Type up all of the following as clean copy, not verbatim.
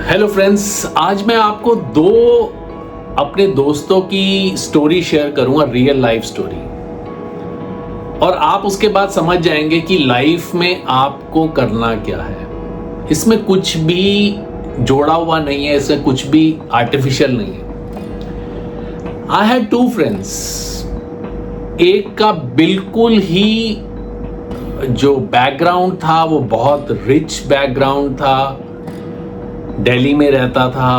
Hello friends, आज मैं आपको दो अपने दोस्तों की स्टोरी शेयर करूंगा, रियल लाइफ स्टोरी, और आप उसके बाद समझ जाएंगे कि लाइफ में आपको करना क्या है। इसमें कुछ भी जोड़ा हुआ नहीं है, इसमें कुछ भी आर्टिफिशियल नहीं है। I had two friends. एक का बिल्कुल ही जो बैकग्राउंड था वो बहुत रिच बैकग्राउंड था, दिल्ली में रहता था,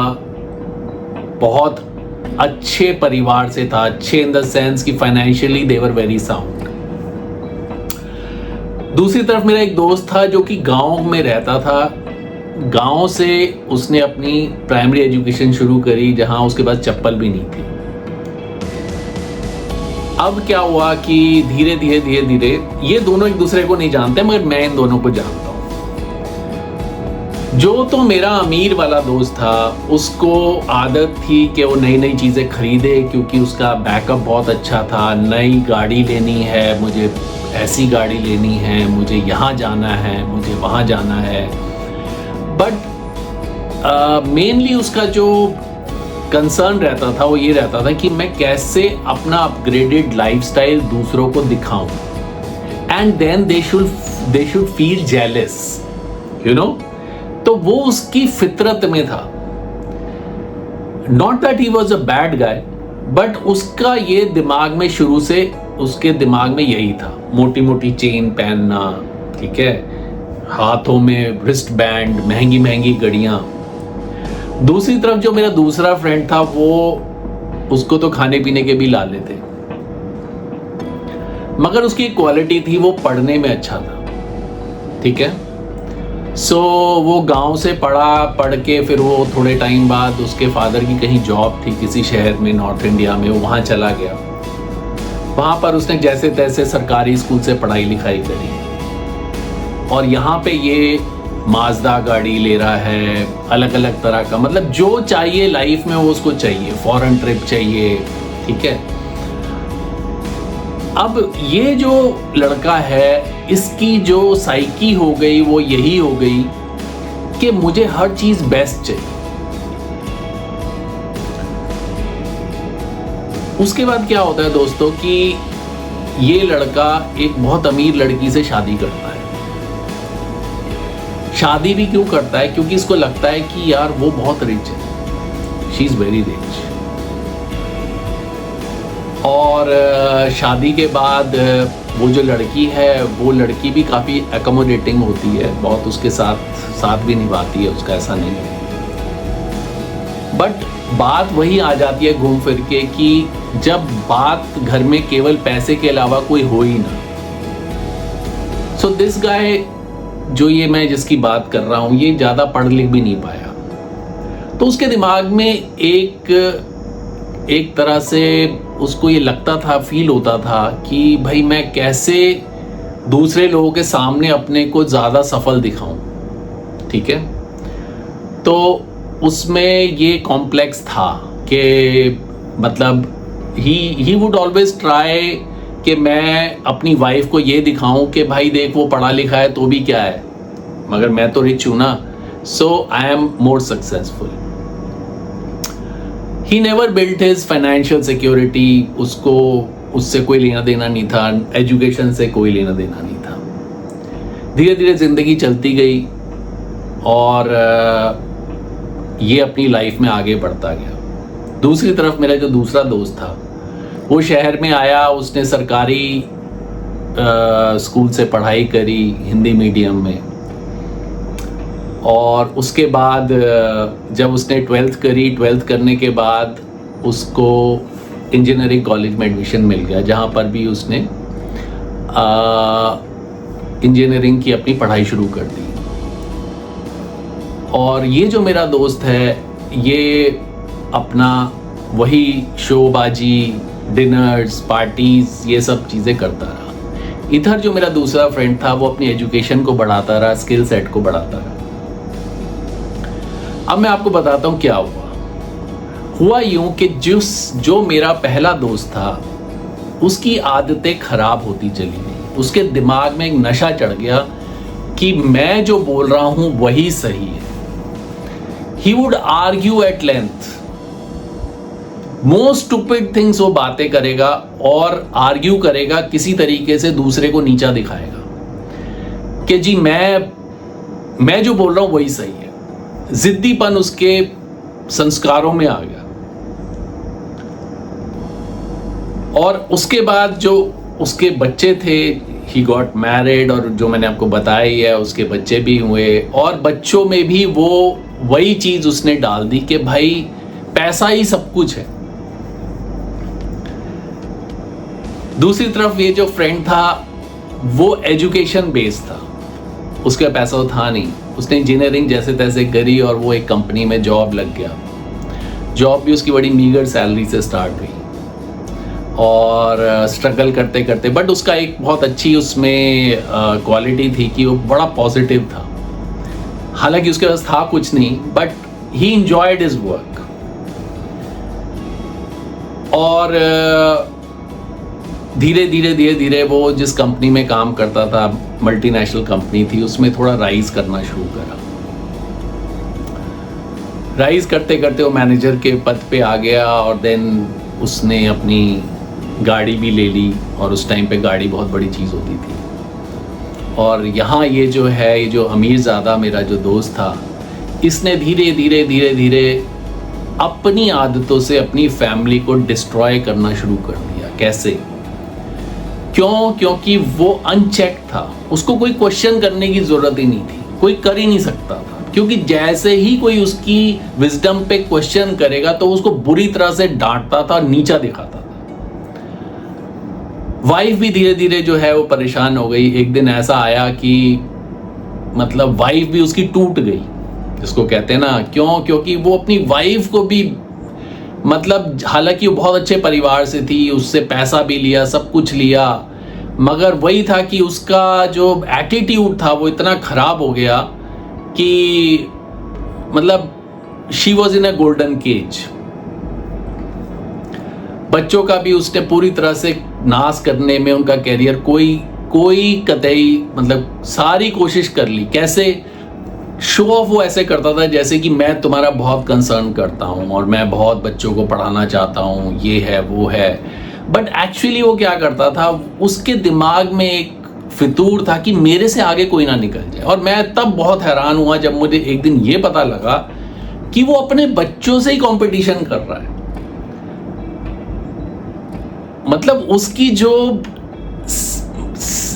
बहुत अच्छे परिवार से था, अच्छे इन द सेंस कि financially they were very sound. दूसरी तरफ मेरा एक दोस्त था जो कि गांव में रहता था। गांव से उसने अपनी प्राइमरी एजुकेशन शुरू करी, जहां उसके पास चप्पल भी नहीं थी। अब क्या हुआ कि धीरे धीरे ये दोनों एक दूसरे को नहीं जानते, मगर मैं इन दोनों को जानता हूं। जो तो मेरा अमीर वाला दोस्त था, उसको आदत थी कि वो नई नई चीज़ें खरीदे, क्योंकि उसका बैकअप बहुत अच्छा था। नई गाड़ी लेनी है, मुझे ऐसी गाड़ी लेनी है, मुझे यहाँ जाना है, मुझे वहाँ जाना है। बट मेनली उसका जो कंसर्न रहता था वो ये रहता था कि मैं कैसे अपना अपग्रेडेड लाइफस्टाइल दूसरों को दिखाऊं, and then they should feel jealous, you know. तो वो उसकी फितरत में था। Not that he was a bad guy, but उसका ये दिमाग में शुरू से, उसके दिमाग में यही था, मोटी मोटी चेन पहनना, ठीक है, हाथों में रिस्ट बैंड, महंगी महंगी घड़ियां। दूसरी तरफ जो मेरा दूसरा फ्रेंड था, वो उसको तो खाने पीने के भी लाले थे, मगर उसकी एक क्वालिटी थी, वो पढ़ने में अच्छा था, ठीक है। सो वो गांव से पढ़ के फिर वो थोड़े टाइम बाद उसके फादर की कहीं जॉब थी किसी शहर में नॉर्थ इंडिया में, वो वहाँ चला गया। वहाँ पर उसने जैसे तैसे सरकारी स्कूल से पढ़ाई लिखाई करी, और यहाँ पे ये माजदा गाड़ी ले रहा है, अलग अलग तरह का, मतलब जो चाहिए लाइफ में वो उसको चाहिए, फॉरेन ट्रिप चाहिए, ठीक है। अब ये जो लड़का है, इसकी जो साइकी हो गई वो यही हो गई कि मुझे हर चीज बेस्ट चाहिए। उसके बाद क्या होता है दोस्तों कि ये लड़का एक बहुत अमीर लड़की से शादी करता है। शादी भी क्यों करता है? क्योंकि इसको लगता है कि यार वो बहुत रिच है, शी इज वेरी रिच। और शादी के बाद वो जो लड़की है, वो लड़की भी काफ़ी एकोमोडेटिंग होती है, बहुत उसके साथ भी निभाती है उसका, ऐसा नहीं है। बट बात वही आ जाती है घूम फिर के कि जब बात घर में केवल पैसे के अलावा कोई हो ही ना। सो दिस गाय, जो ये मैं जिसकी बात कर रहा हूँ, ये ज़्यादा पढ़ लिख भी नहीं पाया। तो उसके दिमाग में एक तरह से उसको ये लगता था, फील होता था कि भाई मैं कैसे दूसरे लोगों के सामने अपने को ज़्यादा सफल दिखाऊं, ठीक है। तो उसमें ये कॉम्प्लेक्स था कि मतलब ही वुड ऑलवेज ट्राई कि मैं अपनी वाइफ को ये दिखाऊं कि भाई देख वो पढ़ा लिखा है तो भी क्या है, मगर मैं तो रिच हूं ना, so I am more successful. He never built his financial security, उसको उससे कोई लेना देना नहीं था, एजुकेशन से कोई लेना देना नहीं था। धीरे धीरे जिंदगी चलती गई और ये अपनी लाइफ में आगे बढ़ता गया। दूसरी तरफ मेरा जो दूसरा दोस्त था, वो शहर में आया, उसने सरकारी स्कूल से पढ़ाई करी, हिंदी मीडियम में, और उसके बाद जब उसने 12th करी, 12th करने के बाद उसको इंजीनियरिंग कॉलेज में एडमिशन मिल गया, जहाँ पर भी उसने इंजीनियरिंग की अपनी पढ़ाई शुरू कर दी। और ये जो मेरा दोस्त है, ये अपना वही शोबाजी, डिनर्स, पार्टीज, ये सब चीज़ें करता रहा। इधर जो मेरा दूसरा फ्रेंड था, वो अपनी एजुकेशन को बढ़ाता रहा, स्किल सेट को बढ़ाता रहा। अब मैं आपको बताता हूँ क्या हुआ यूं कि जो मेरा पहला दोस्त था, उसकी आदतें खराब होती चली गई। उसके दिमाग में एक नशा चढ़ गया कि मैं जो बोल रहा हूं वही सही है। He would argue at length, most stupid things वो बातें करेगा और आर्ग्यू करेगा, किसी तरीके से दूसरे को नीचा दिखाएगा कि जी मैं जो बोल रहा हूं वही सही है। जिद्दीपन उसके संस्कारों में आ गया। और उसके बाद जो उसके बच्चे थे, ही गॉट मैरिड, और जो मैंने आपको बताया ही है उसके बच्चे भी हुए, और बच्चों में भी वो वही चीज उसने डाल दी कि भाई पैसा ही सब कुछ है। दूसरी तरफ ये जो फ्रेंड था वो एजुकेशन बेस्ड था, उसका पैसा तो था नहीं, उसने इंजीनियरिंग जैसे तैसे करी और वो एक कंपनी में जॉब लग गया। जॉब भी उसकी बड़ी मीगर सैलरी से स्टार्ट हुई और स्ट्रगल करते करते, बट उसका एक बहुत अच्छी उसमें क्वालिटी थी कि वो बड़ा पॉजिटिव था। हालांकि उसके पास था कुछ नहीं, but he enjoyed his work. और धीरे धीरे वो जिस कंपनी में काम करता था, मल्टीनेशनल कंपनी थी, उसमें थोड़ा राइज करना शुरू करा। राइज करते करते वो मैनेजर के पद पे आ गया और देन उसने अपनी गाड़ी भी ले ली, और उस टाइम पे गाड़ी बहुत बड़ी चीज़ होती थी। और यहाँ ये जो है, ये जो अमीरज़ादा मेरा जो दोस्त था, इसने धीरे धीरे अपनी आदतों से अपनी फैमिली को डिस्ट्रॉय करना शुरू कर दिया। कैसे? क्यों? क्योंकि वो अनचेक था, उसको कोई क्वेश्चन करने की ज़रूरत ही नहीं थी, कोई कर ही नहीं सकता था, क्योंकि जैसे ही कोई उसकी विजडम पे क्वेश्चन करेगा तो उसको बुरी तरह से डांटता था, नीचा दिखाता था। वाइफ भी धीरे धीरे जो है वो परेशान हो गई। एक दिन ऐसा आया कि मतलब वाइफ भी उसकी टूट गई, जिसको कहते हैं ना। क्यों? क्योंकि वो अपनी वाइफ को भी, मतलब हालांकि वो बहुत अच्छे परिवार से थी, उससे पैसा भी लिया, सब कुछ लिया, मगर वही था कि उसका जो एटीट्यूड था वो इतना खराब हो गया कि मतलब she was in a golden cage. बच्चों का भी उसने पूरी तरह से नाश करने में, उनका कैरियर कोई कतई मतलब सारी कोशिश कर ली। कैसे? शो ऑफ वो ऐसे करता था जैसे कि मैं तुम्हारा बहुत कंसर्न करता हूं और मैं बहुत बच्चों को पढ़ाना चाहता हूं, ये है वो है। बट एक्चुअली वो क्या करता था, उसके दिमाग में एक फितूर था कि मेरे से आगे कोई ना निकल जाए। और मैं तब बहुत हैरान हुआ जब मुझे एक दिन ये पता लगा कि वो अपने बच्चों से ही कंपटीशन कर रहा है। मतलब उसकी जो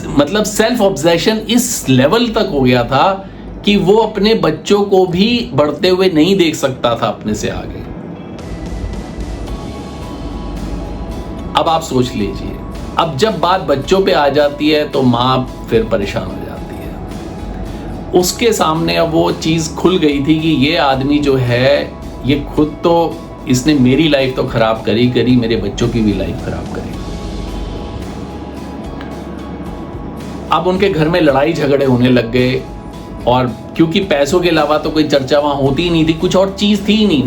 मतलब सेल्फ ऑब्सेशन इस लेवल तक हो गया था कि वो अपने बच्चों को भी बढ़ते हुए नहीं देख सकता था अपने से आगे। अब आप सोच लीजिए, अब जब बात बच्चों पे आ जाती है तो माँ फिर परेशान हो जाती है। उसके सामने अब वो चीज खुल गई थी कि ये आदमी जो है, ये खुद तो इसने मेरी लाइफ तो खराब करी, मेरे बच्चों की भी लाइफ खराब करी। अब उनके घर में लड़ाई झगड़े होने लग गए, और क्योंकि पैसों के अलावा तो कोई चर्चा वहां होती ही नहीं थी, कुछ और चीज थी ही नहीं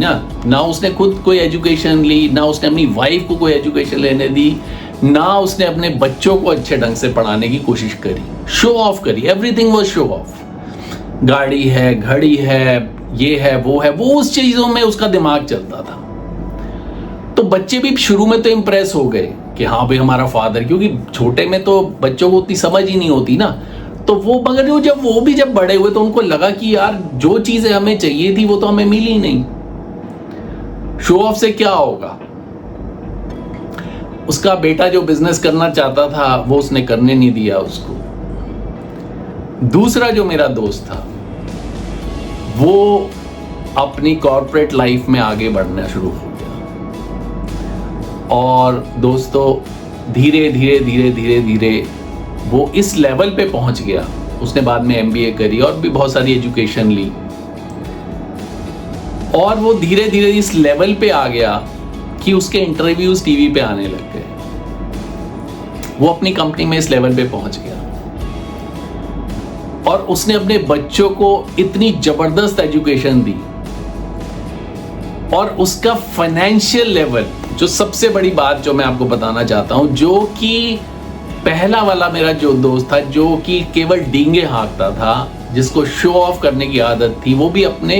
ना उसने खुद कोई एजुकेशन ली, ना उसने अपनी वाइफ को कोई एजुकेशन लेने दी, ना उसने अपने बच्चों को अच्छे ढंग से पढ़ाने की कोशिश करी। शो ऑफ करी, एवरीथिंग वाज शो ऑफ। गाड़ी है, घड़ी है, ये है, वो उस चीजों में उसका दिमाग चलता था। तो बच्चे भी शुरू में तो इंप्रेस हो गए कि हाँ भाई हमारा फादर, क्योंकि छोटे में तो बच्चों को उतनी समझ ही नहीं होती ना। तो वो, मगर वो भी जब बड़े हुए तो उनको लगा कि यार जो चीजें हमें चाहिए थी वो तो हमें मिली ही नहीं। शो ऑफ से क्या होगा? उसका बेटा जो बिजनेस करना चाहता था वो उसने करने नहीं दिया उसको। दूसरा जो मेरा दोस्त था वो अपनी कॉर्पोरेट लाइफ में आगे बढ़ना शुरू हो गया। और दोस्तों धीरे धीरे वो इस लेवल पे पहुंच गया। उसने बाद में MBA करी और भी बहुत सारी एजुकेशन ली, और वो धीरे धीरे इस लेवल पे आ गया कि उसके इंटरव्यूज टीवी पे आने लग गए। वो अपनी कंपनी में इस लेवल पे पहुंच गया, और उसने अपने बच्चों को इतनी जबरदस्त एजुकेशन दी। और उसका फाइनेंशियल लेवल, जो सबसे बड़ी बात जो मैं आपको बताना चाहता हूं, जो कि पहला वाला मेरा जो दोस्त था, जो कि केवल डींगे हाँकता था, जिसको शो ऑफ करने की आदत थी, वो भी अपने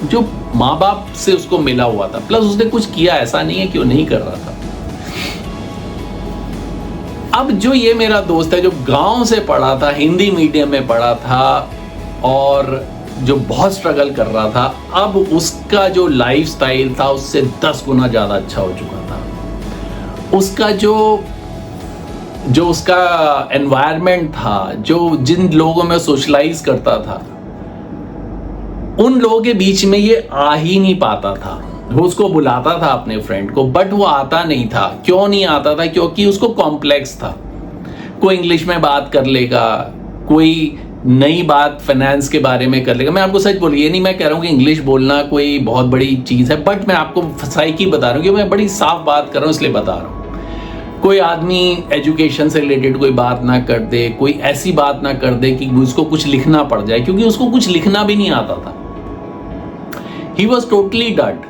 जो माँ बाप से उसको मिला हुआ था, प्लस उसने कुछ किया, ऐसा नहीं है कि वो नहीं कर रहा था। अब जो ये मेरा दोस्त है जो गांव से पढ़ा था, हिंदी मीडियम में पढ़ा था और जो बहुत स्ट्रगल कर रहा था, अब उसका जो लाइफस्टाइल था उससे 10 गुना ज़्यादा अच्छा हो चुका था। उसका जो उसका एनवायरनमेंट था, जो जिन लोगों में सोशलाइज करता था, उन लोगों के बीच में ये आ ही नहीं पाता था। वो उसको बुलाता था अपने फ्रेंड को, बट वो आता नहीं था। क्यों नहीं आता था? क्योंकि उसको कॉम्प्लेक्स था। कोई इंग्लिश में बात कर लेगा, कोई नई बात फाइनेंस के बारे में कर लेगा। मैं आपको सच बोलूँ, ये नहीं मैं कह रहा हूँ कि इंग्लिश बोलना कोई बहुत बड़ी चीज़ है, बट मैं आपको फसाई की बता रहा हूँ कि मैं बड़ी साफ बात कर रहा हूँ, इसलिए बता रहा हूँ। कोई आदमी एजुकेशन से रिलेटेड कोई बात ना कर दे, कोई ऐसी बात ना कर दे कि उसको कुछ लिखना पड़ जाए, क्योंकि उसको कुछ लिखना भी नहीं आता था। ही वॉज टोटली डट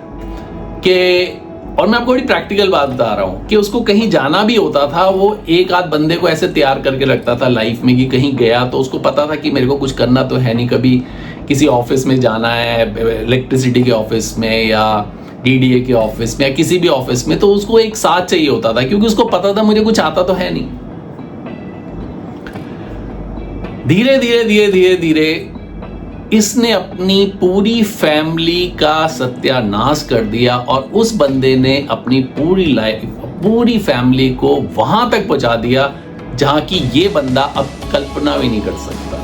के, और मैं आपको बड़ी प्रैक्टिकल बात बता रहा हूँ कि उसको कहीं जाना भी होता था, वो एक आध बंदे को ऐसे तैयार करके रखता था लाइफ में कि कहीं गया तो उसको पता था कि मेरे को कुछ करना तो है नहीं, कभी किसी ऑफिस में जाना है, इलेक्ट्रिसिटी के ऑफिस में या डीडीए के ऑफिस में या किसी भी ऑफिस में, तो उसको एक साथ चाहिए होता था, क्योंकि उसको पता था मुझे कुछ आता तो है नहीं। धीरे धीरे धीरे धीरे धीरे इसने अपनी पूरी फैमिली का सत्यानाश कर दिया और उस बंदे ने अपनी पूरी लाइफ, पूरी फैमिली को वहां तक पहुंचा दिया जहां की ये बंदा अब कल्पना भी नहीं कर सकता।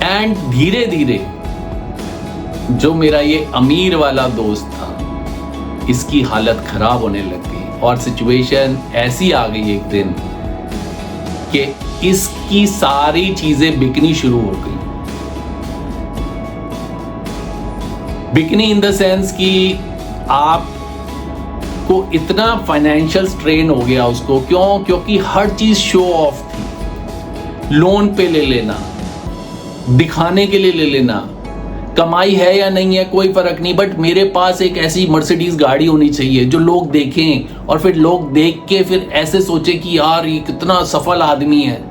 एंड धीरे धीरे जो मेरा ये अमीर वाला दोस्त था, इसकी हालत खराब होने लग गई और सिचुएशन ऐसी आ गई एक दिन कि इसकी सारी चीजें बिकनी शुरू हो गई। बिकनी इन द सेंस कि आपको इतना फाइनेंशियल स्ट्रेन हो गया उसको। क्योंकि हर चीज शो ऑफ थी। लोन पे ले लेना, दिखाने के लिए ले लेना, कमाई है या नहीं है कोई फर्क नहीं, बट मेरे पास एक ऐसी मर्सिडीज गाड़ी होनी चाहिए जो लोग देखें और फिर लोग देख के फिर ऐसे सोचे कि यार ये कितना सफल आदमी है।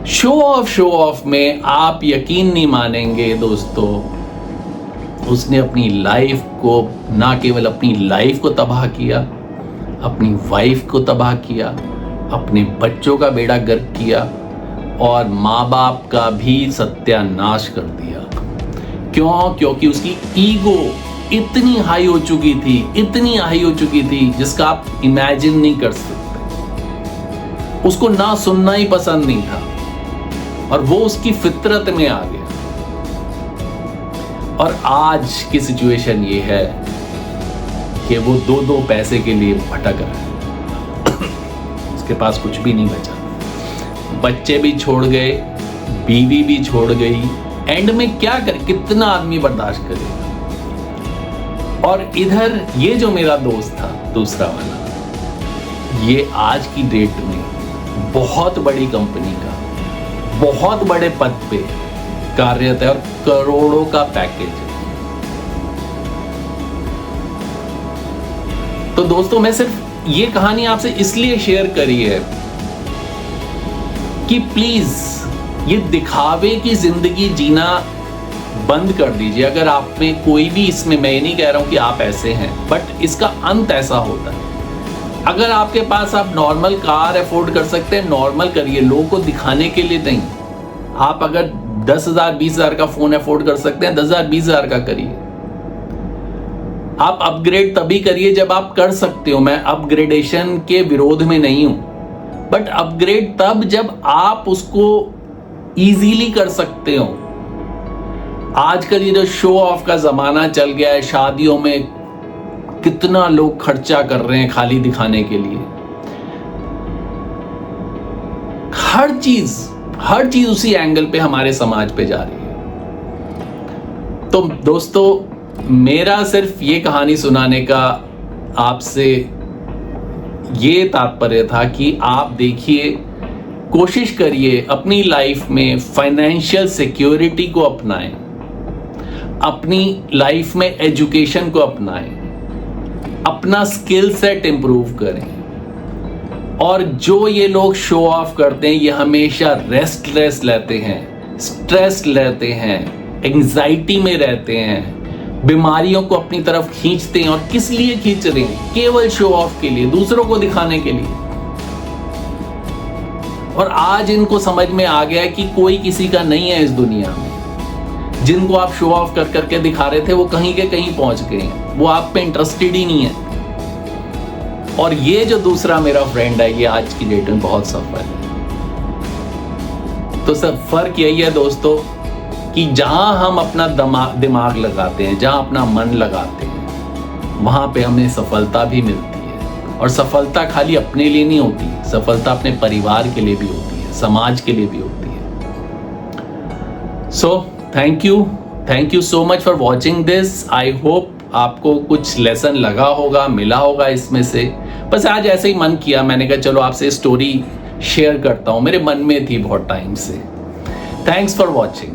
शो ऑफ में आप यकीन नहीं मानेंगे दोस्तों, उसने अपनी लाइफ को, ना केवल अपनी लाइफ को तबाह किया, अपनी वाइफ को तबाह किया, अपने बच्चों का बेड़ा गर्क किया और माँ बाप का भी सत्यानाश कर दिया। क्योंकि उसकी ईगो इतनी हाई हो चुकी थी, इतनी हाई हो चुकी थी जिसका आप इमेजिन नहीं कर सकते। उसको ना सुनना ही पसंद नहीं था और वो उसकी फितरत में आ गया। और आज की सिचुएशन ये है कि वो दो पैसे के लिए भटक रहा है। उसके पास कुछ भी नहीं बचा, बच्चे भी छोड़ गए, बीवी भी छोड़ गई। एंड में क्या करे, कितना आदमी बर्दाश्त करेगा। और इधर ये जो मेरा दोस्त था दूसरा वाला, ये आज की डेट में बहुत बड़ी कंपनी का बहुत बड़े पद पे कार्यरत है और करोड़ों का पैकेज है। तो दोस्तों, मैं सिर्फ ये कहानी आपसे इसलिए शेयर करी है कि प्लीज ये दिखावे की जिंदगी जीना बंद कर दीजिए। अगर आप में कोई भी, इसमें मैं ये नहीं कह रहा हूं कि आप ऐसे हैं, बट इसका अंत ऐसा होता है। अगर आपके पास, आप नॉर्मल कार अफोर्ड कर सकते हैं, नॉर्मल करिए, लोगों को दिखाने के लिए नहीं। आप अगर 10,000 20,000 का फोन अफोर्ड कर सकते हैं, 10,000 20,000 का करिए। आप अपग्रेड तभी करिए जब आप कर सकते हो। मैं अपग्रेडेशन के विरोध में नहीं हूं, बट अपग्रेड तब जब आप उसको इजीली कर सकते हो। आजकल ये जो शो ऑफ का जमाना चल गया है, शादियों में कितना लोग खर्चा कर रहे हैं खाली दिखाने के लिए। हर चीज उसी एंगल पे हमारे समाज पे जा रही है। तो दोस्तों, मेरा सिर्फ ये कहानी सुनाने का आपसे ये तात्पर्य था कि आप देखिए, कोशिश करिए अपनी लाइफ में फाइनेंशियल सिक्योरिटी को अपनाएं, अपनी लाइफ में एजुकेशन को अपनाएं, अपना स्किल सेट इंप्रूव करें। और जो ये लोग शो ऑफ करते हैं, ये हमेशा रेस्टलेस रहते हैं, स्ट्रेस रहते हैं, एंजाइटी में रहते हैं, बीमारियों को अपनी तरफ खींचते हैं। और किस लिए खींच रहे हैं? केवल शो ऑफ के लिए, दूसरों को दिखाने के लिए। और आज इनको समझ में आ गया है कि कोई किसी का नहीं है इस दुनिया में। जिनको आप शो ऑफ कर करके दिखा रहे थे वो कहीं के कहीं पहुंच गए हैं, वो आप पे इंटरेस्टेड ही नहीं है। और ये जो दूसरा मेरा फ्रेंड है, ये आज की डेट में बहुत सफल है। तो सब फर्क यही है दोस्तों कि जहां हम अपना दिमाग लगाते हैं, जहां अपना मन लगाते हैं, वहां पे हमें सफलता भी मिलती है। और सफलता खाली अपने लिए नहीं होती, सफलता अपने परिवार के लिए भी होती है, समाज के लिए भी होती है। So thank you so much for watching this. I hope आपको कुछ लेसन लगा होगा, मिला होगा इसमें से। बस आज ऐसे ही मन किया, मैंने कहा चलो आपसे स्टोरी शेयर करता हूं, मेरे मन में थी बहुत टाइम से। Thanks for watching.